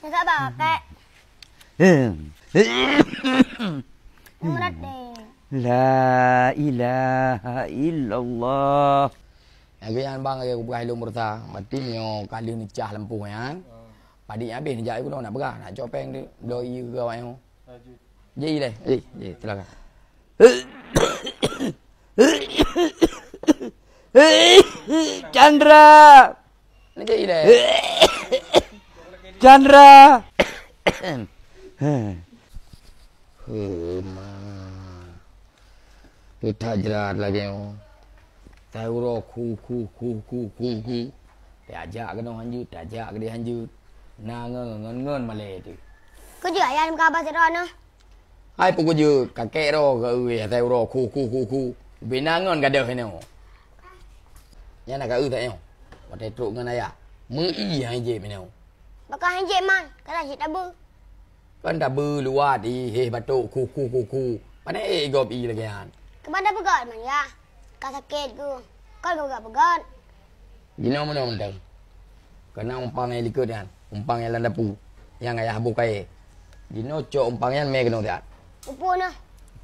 Kakak apa kakak? Murat deh. La ilaha illallah. Agian bang aku berai lu murta. Mati nyo kali ni cah lampu kan. Padi habis ni jap aku nak berah nak copeng dia. Doi ke awak yang. Ji deh. Ji silakan. Chandra. Ni ji deh. Chandra. Tu tak jerat lagi. Tahu roh ku. Diajak ke dong hanjut, diajak ke dia hanjut. Nah ngon malay tu. Kau juga ayah dalam kabar seron Hai pukul je kakek roh ke tahu roh ku. Binangon gadah ni. Yang nak kau tak yo. Pada truk dengan ayah. Mei hang je ni. Bakal hanjek man. Kata cik tabu. Kan dah berluar di batuk ku. Mana gop i lagi kan. Kepada pegat man ya. Kau sakit ku. Kau gak pegat. Gino mana mentang. Kena umpang yang likut kan. Umpang yang landapu. Yang ayah bukai. Gino cok umpang yang me kena tak. Upo na.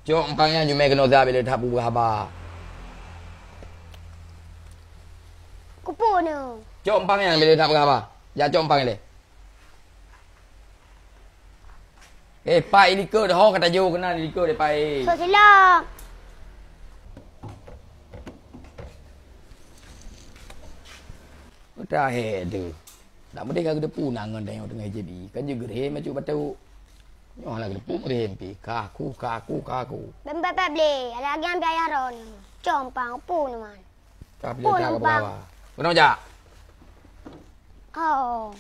Cok umpang yang jume kena tak bila dah buka haba. Kupo na. Cok umpang yang bila dah buka haba. Ya cok umpang ni. Pak likut dah kata jo kena likut depa So silap. Dah tu. Tak boleh kau depu nangan dah tengah JB. Kan je gereh macam batu. Nyoh lah depu gereh pi. Kaku. Bembe beli. Ada lagi ambil ayah ron. Compang upo na man. Tak boleh dah ke bawah. Kena jak. Oh.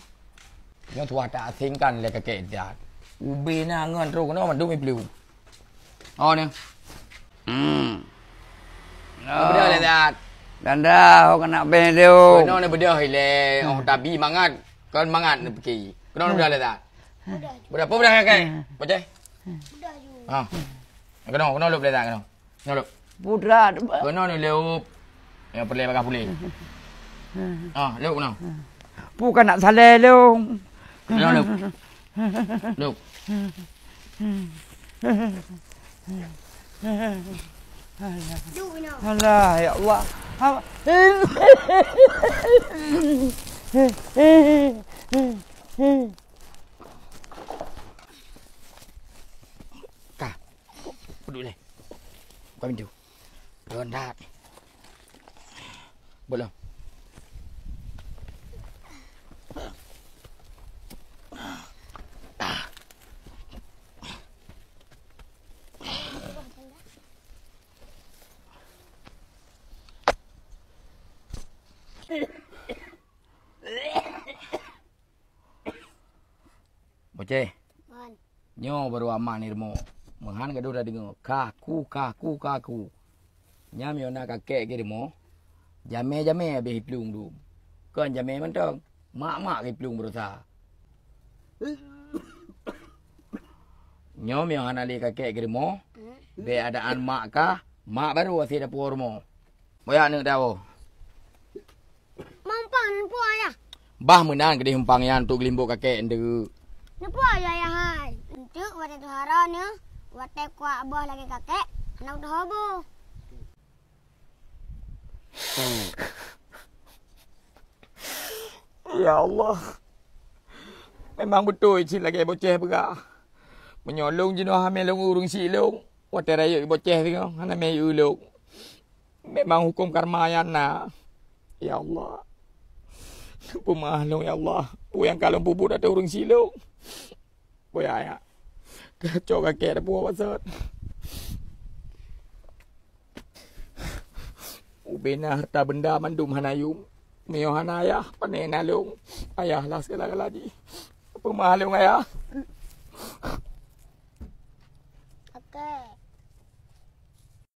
Nyoh tua tak asingkan le kakek dia. Ubi nangan terus kena mandu mi beliau. Oh ni. Beda le dat. Chandra, kau kena ben dia. Kena ni beda le. Oh tabi mangat. Kan mangat ni pergi. Kena beda le dat. Beda apa beda kakek? Baca. Udah ju. Ha. Kena lup le dat kena. Kena lup. Putra. Kena ni lup. Yang perlu pakai boleh. Lup kena. Bukan nak salah lu. Kena lup. Lup. Duh na. Allah, ya Allah. Kak. Duduk le. Buka pintu. Rendat. Belum. Boceh. Man. Nyo baru aman ni remo. Menghan gaduh dah dengar. Kaku. Nyam yo nak kakek ke remo. Jame habis pelung tu. Kan jame mentang. Mak ke pelung berusaha. Nyom yang anak li kakek ke remo. Be adaan mak kah? Mak baru asyik dapur remo. Boya nak tahu. Mampang nampu ayah. Bah menan ke di humpang yang untuk gelimbuk kakek ende. Nampu ayah ya hai. Untuk waktu tu haranya. Waktu kuat abah lagi kakek. Anak tu habu. Ya Allah. Memang betul cik lagi boceh berak. Menyolong jenuh hamil long urung silong. Waktu raya boceh tengok. Hana mai ulung. Memang hukum karma yang nak. Ya Allah. Pemahlong ya Allah. Yang kalau bubu dah urung silong. Boya ya. Kacau kakek dah buat pasal. Ubena harta benda mandum hanayum. Mio hanayah panen alung. Ayah lah segala lagi. Pemahlong ayah. Kakek.